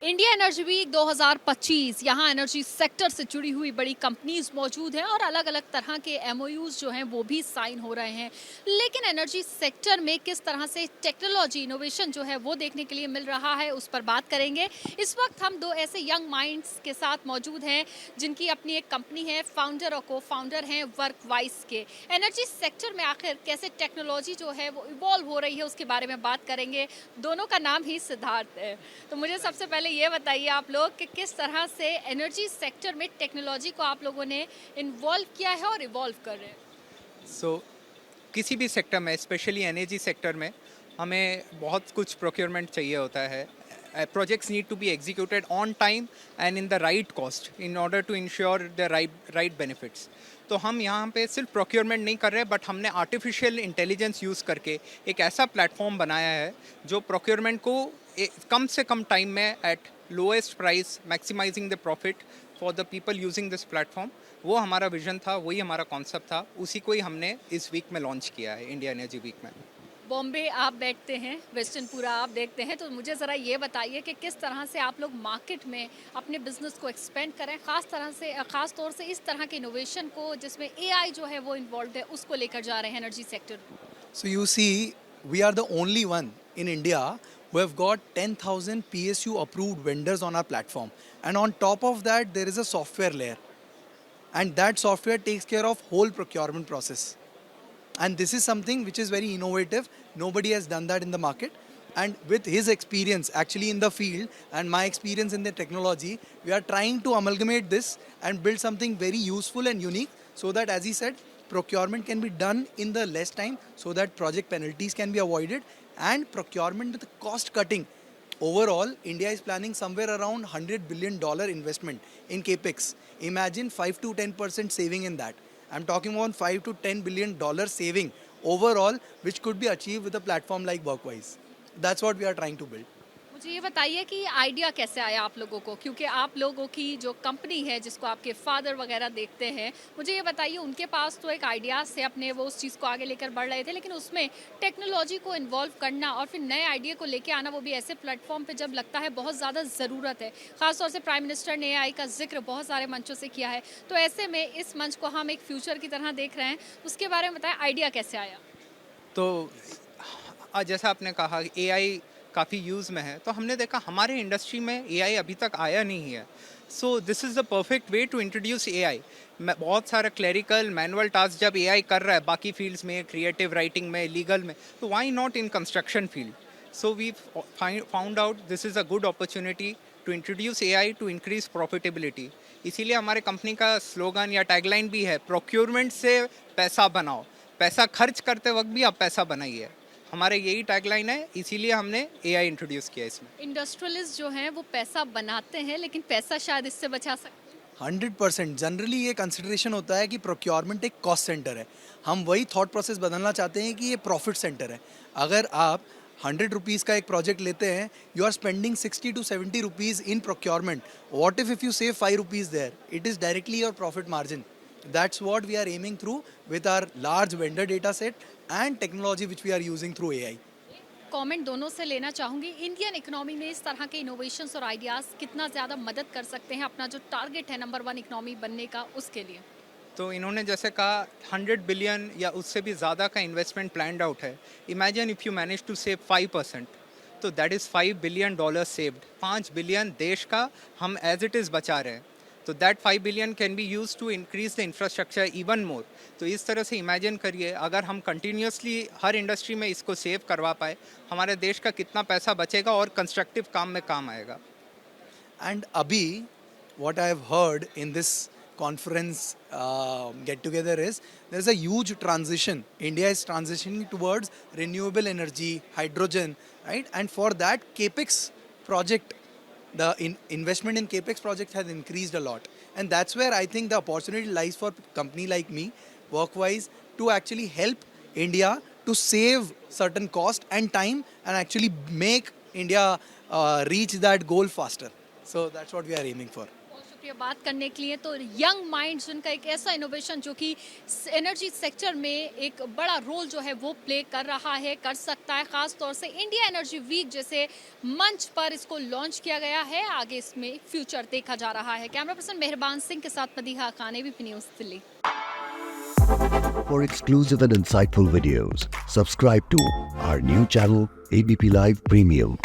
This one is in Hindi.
इंडिया एनर्जी वीक 2025 यहाँ एनर्जी सेक्टर से जुड़ी हुई बड़ी कंपनीज मौजूद हैं और अलग अलग तरह के एमओयूज जो हैं वो भी साइन हो रहे हैं। लेकिन एनर्जी सेक्टर में किस तरह से टेक्नोलॉजी इनोवेशन जो है वो देखने के लिए मिल रहा है, उस पर बात करेंगे। इस वक्त हम दो ऐसे यंग माइंड्स के साथ मौजूद हैं जिनकी अपनी एक कंपनी है, फाउंडर और को फाउंडर हैं वर्कवाइज के। एनर्जी सेक्टर में आखिर कैसे टेक्नोलॉजी जो है वो इवॉल्व हो रही है उसके बारे में बात करेंगे। दोनों का नाम ही सिद्धार्थ है। तो मुझे सबसे पहले ये बताइए आप लोग कि किस तरह से एनर्जी सेक्टर में टेक्नोलॉजी को आप लोगों ने इन्वॉल्व किया है और इवॉल्व कर रहे हैं। किसी भी सेक्टर में, स्पेशली एनर्जी सेक्टर में, हमें बहुत कुछ प्रोक्योरमेंट चाहिए होता है. Projects need to be executed on time and in the right cost in order to ensure the right benefits. तो हम यहाँ पे सिर्फ प्रोक्योरमेंट नहीं कर रहे, बट हमने आर्टिफिशियल इंटेलिजेंस यूज़ करके एक ऐसा प्लेटफॉर्म बनाया है जो प्रोक्योरमेंट को कम से कम टाइम में at lowest price maximising the profit for the people using this platform. वो हमारा विजन था, वही हमारा कॉन्सेप्ट था, उसी को ही हमने इस वीक में लॉन्च किया है, इंडिया एनर्जी वीक में. बॉम्बे आप बैठते हैं, वेस्टर्न पूरा आप देखते हैं, तो मुझे ज़रा ये बताइए कि किस तरह से आप लोग मार्केट में अपने बिजनेस को एक्सपेंड करें, ख़ास तौर से इस तरह के इनोवेशन को जिसमें एआई जो है वो इन्वॉल्व है, उसको लेकर जा रहे हैं एनर्जी सेक्टर में। So you see, we are the only one in India who have got 10,000 PSU approved vendors on our platform. And on top of that, there is a software layer. And that software takes care of whole procurement process. And this is something which is very innovative. Nobody has done that in the market. And with his experience actually in the field and my experience in the technology, we are trying to amalgamate this and build something very useful and unique so that, as he said, procurement can be done in the less time so that project penalties can be avoided and procurement with cost cutting. Overall, India is planning somewhere around $100 billion investment in capex. Imagine 5 to 10% saving in that. I'm talking about $5 to $10 billion saving overall, which could be achieved with a platform like Workwise. That's what we are trying to build. मुझे ये बताइए कि आइडिया कैसे आया आप लोगों को, क्योंकि आप लोगों की जो कंपनी है जिसको आपके फादर वगैरह देखते हैं, मुझे ये बताइए उनके पास तो एक आइडिया से अपने वो उस चीज़ को आगे लेकर बढ़ रहे थे, लेकिन उसमें टेक्नोलॉजी को इन्वॉल्व करना और फिर नए आइडिया को लेके आना, वो भी ऐसे प्लेटफॉर्म पे जब लगता है बहुत ज़्यादा ज़रूरत है। खासतौर से प्राइम मिनिस्टर ने एआई का जिक्र बहुत सारे मंचों से किया है, तो ऐसे में इस मंच को हम एक फ्यूचर की तरह देख रहे हैं, उसके बारे में बताएं, आइडिया कैसे आया। तो जैसा आपने कहा, एआई काफ़ी यूज़ में है, तो हमने देखा हमारे इंडस्ट्री में एआई अभी तक आया नहीं है. So this is the perfect way to introduce AI. बहुत सारा क्लरिकल मैनुअल टास्क जब एआई कर रहा है बाकी फील्ड्स में, क्रिएटिव राइटिंग में, लीगल में, तो why not in construction field. So we found out this is a good opportunity to introduce AI to increase profitability. इसीलिए हमारे कंपनी का स्लोगन या टैगलाइन भी है, प्रोक्योरमेंट से पैसा बनाओ. पैसा खर्च करते वक्त भी आप पैसा बनाइए. हमारे यही टैगलाइन है, इसीलिए हमने एआई इंट्रोड्यूस किया इसमें. इंडस्ट्रियलिस्ट जो हैं वो पैसा बनाते हैं, लेकिन पैसा शायद इससे बचा सकते हैं। 100% जनरली ये कंसिडरेशन होता है कि प्रोक्योरमेंट एक कॉस्ट सेंटर है. हम वही थॉट प्रोसेस बदलना चाहते हैं कि ये प्रॉफिट सेंटर है. अगर आप 100 रुपीज़ का एक प्रोजेक्ट लेते हैं, you are spending 60 to 70 rupees in procurement. What if you save 5 rupees there, it is directly your profit margin. That's what we are aiming through with our large vendor data set and technology which we are using through AI. Comment दोनों से लेना चाहूँगी, इंडियन इकोनॉमी में इस तरह के इनोवेशंस और आइडियाज़ कितना ज़्यादा मदद कर सकते हैं अपना जो टारगेट है नंबर 1 इकोनॉमी बनने का, उसके लिए। तो इन्होंने जैसे कहा 100 बिलियन या उससे भी ज़्यादा का इन्वेस्टमेंट प्लान्ड आउट है. Imagine if you manage to save 5%, तो that is $5 billion saved. 5 billion देश का हम एज इट इज़ बचा रहे हैं. तो that 5 billion can be use to increase the infrastructure even more. तो इस तरह से इमेजिन करिए, अगर हम कंटिन्यूसली हर इंडस्ट्री में इसको सेव करवा पाए, हमारे देश का कितना पैसा बचेगा और कंस्ट्रक्टिव काम में काम आएगा. And Abhi, what I have heard in this conference get together is there is a huge transition. India is transitioning towards renewable energy, hydrogen, right? And for that, capex project, the investment in capex project has increased a lot. And that's where I think the opportunity lies for a company like me, Workwise, to actually help India to save certain cost and time and actually make India reach that goal faster. So that's what we are aiming for. बहुत शुक्रिया बात करने के लिए। तो यंग माइंड जिनका एक ऐसा इनोवेशन जो कि एनर्जी सेक्टर में एक बड़ा रोल जो है वो प्ले कर रहा है, कर सकता है, खास तौर से इंडिया एनर्जी वीक जैसे मंच पर इसको लॉन्च किया गया है। आगे इसमें फ्यूचर देखा जा रहा है। कैमरा पर्सन मेहरबान सिंह के साथ Madiha Khan, ABP news, Delhi. For exclusive and insightful videos, subscribe to our new channel ABP Live Premium.